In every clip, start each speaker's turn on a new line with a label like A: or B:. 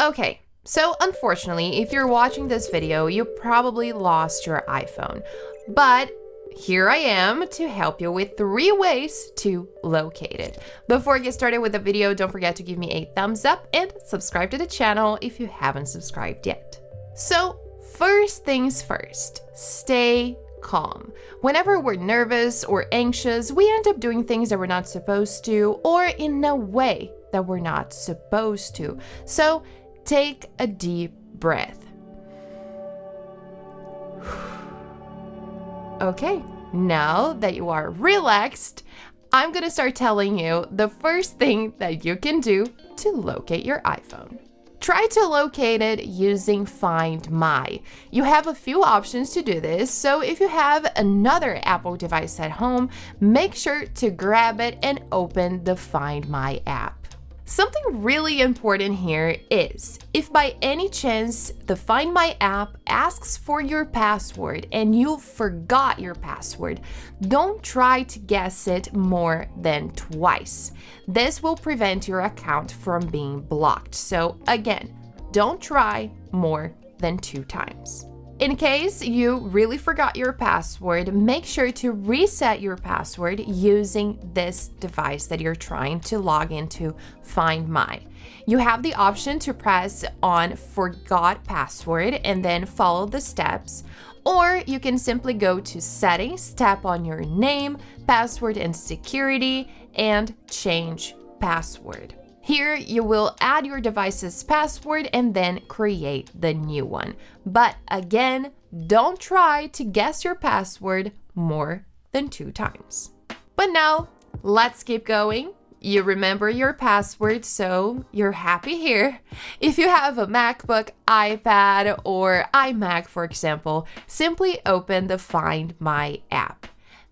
A: Okay, so unfortunately, if you're watching this video, you probably lost your iPhone. But here I am to help you with 3 ways to locate it. Before I get started with the video, don't forget to give me a thumbs up and subscribe to the channel if you haven't subscribed yet. So, first things first, stay calm. Whenever we're nervous or anxious, we end up doing things that we're not supposed to or in a way that we're not supposed to. So, take a deep breath. Okay, now that you are relaxed, I'm gonna start telling you the first thing that you can do to locate your iPhone. Try to locate it using Find My. You have a few options to do this, so if you have another Apple device at home, make sure to grab it and open the Find My app. Something really important here is, if by any chance the Find My app asks for your password and you forgot your password, don't try to guess it more than twice. This will prevent your account from being blocked. So again, don't try more than 2 times. In case you really forgot your password, make sure to reset your password using this device that you're trying to log into Find My. You have the option to press on Forgot Password and then follow the steps, or you can simply go to Settings, tap on your name, password and security, and change password. Here, you will add your device's password and then create the new one. But again, don't try to guess your password more than 2 times. But now, let's keep going. You remember your password, so you're happy here. If you have a MacBook, iPad, or iMac, for example, simply open the Find My app.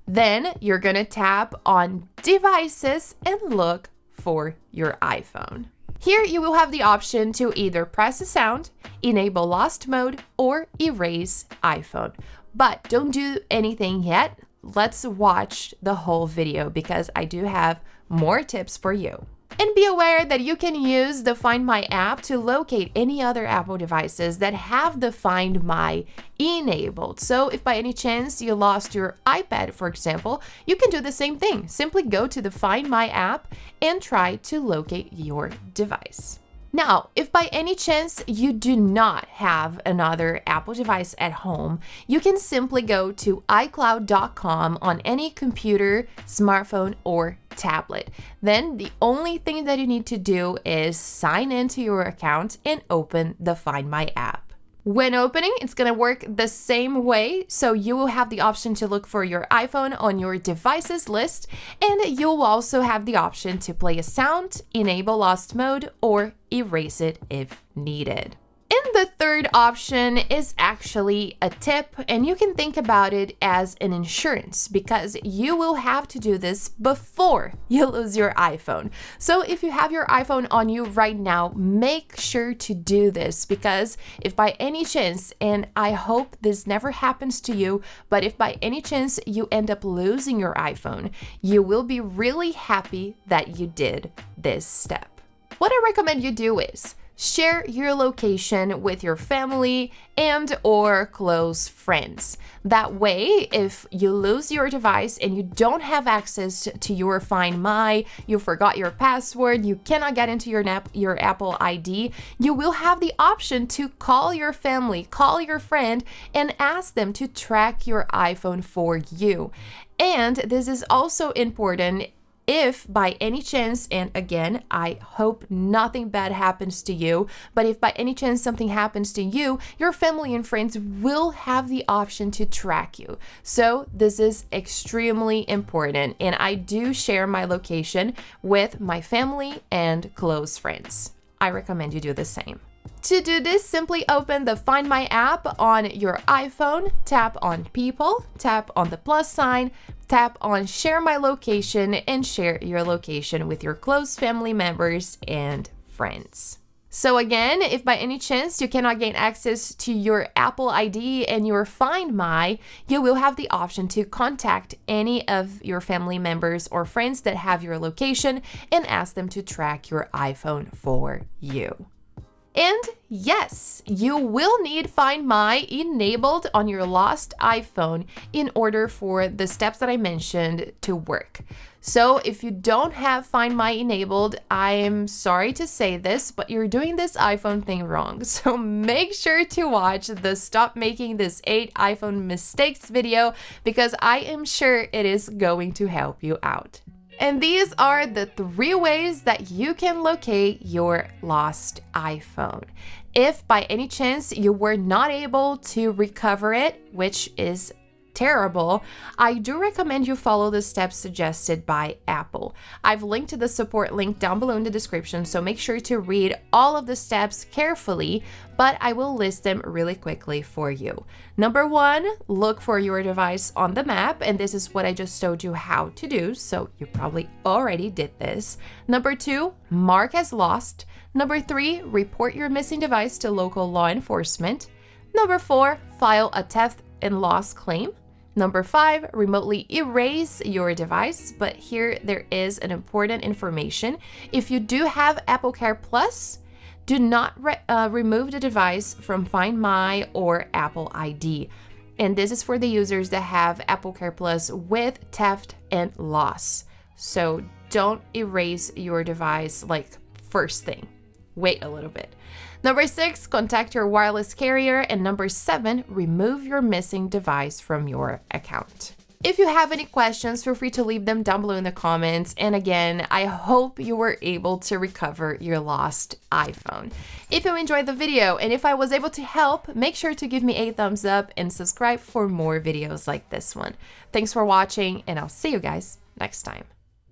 A: Then you're gonna tap on Devices and look for your iPhone. Here you will have the option to either press a sound, enable lost mode, or erase iPhone. But don't do anything yet. Let's watch the whole video because I do have more tips for you. And be aware that you can use the Find My app to locate any other Apple devices that have the Find My enabled. So if by any chance you lost your iPad, for example, you can do the same thing. Simply go to the Find My app and try to locate your device. Now, if by any chance you do not have another Apple device at home, you can simply go to iCloud.com on any computer, smartphone, or tablet. Then the only thing that you need to do is sign into your account and open the Find My app. When opening, it's going to work the same way, so you will have the option to look for your iPhone on your devices list, and you'll also have the option to play a sound, enable lost mode, or erase it if needed. And the third option is actually a tip, and you can think about it as an insurance because you will have to do this before you lose your iPhone. So if you have your iPhone on you right now, make sure to do this because if by any chance, and I hope this never happens to you, but if by any chance you end up losing your iPhone, you will be really happy that you did this step. What I recommend you do is share your location with your family and or close friends. That way, if you lose your device and you don't have access to your Find My, you forgot your password, you cannot get into your Apple ID, you will have the option to call your family, call your friend, and ask them to track your iPhone for you. And this is also important if by any chance, and again, I hope nothing bad happens to you, but if by any chance something happens to you, your family and friends will have the option to track you. So this is extremely important, and I do share my location with my family and close friends. I recommend you do the same. To do this, simply open the Find My app on your iPhone, tap on People, tap on the plus sign, tap on Share My Location, and share your location with your close family members and friends. So again, if by any chance you cannot gain access to your Apple ID and your Find My, you will have the option to contact any of your family members or friends that have your location and ask them to track your iPhone for you. And yes, you will need Find My enabled on your lost iPhone in order for the steps that I mentioned to work. So if you don't have Find My enabled, I'm sorry to say this, but you're doing this iPhone thing wrong. So make sure to watch the Stop Making This 8 iPhone Mistakes video because I am sure it is going to help you out. And these are the 3 ways that you can locate your lost iPhone. If by any chance you were not able to recover it, which is terrible, I do recommend you follow the steps suggested by Apple. I've linked to the support link down below in the description, so make sure to read all of the steps carefully, but I will list them really quickly for you. Number 1, look for your device on the map, and this is what I just showed you how to do, so you probably already did this. Number 2, mark as lost. Number 3, report your missing device to local law enforcement. Number 4, file a theft and loss claim. Number 5, remotely erase your device, but here there is an important information. If you do have Apple Care Plus, do not remove the device from Find My or Apple ID. And this is for the users that have Apple Care Plus with theft and loss. So don't erase your device like first thing. Wait a little bit. Number 6, contact your wireless carrier. And number 7, remove your missing device from your account. If you have any questions, feel free to leave them down below in the comments. And again, I hope you were able to recover your lost iPhone. If you enjoyed the video and if I was able to help, make sure to give me a thumbs up and subscribe for more videos like this one. Thanks for watching, and I'll see you guys next time.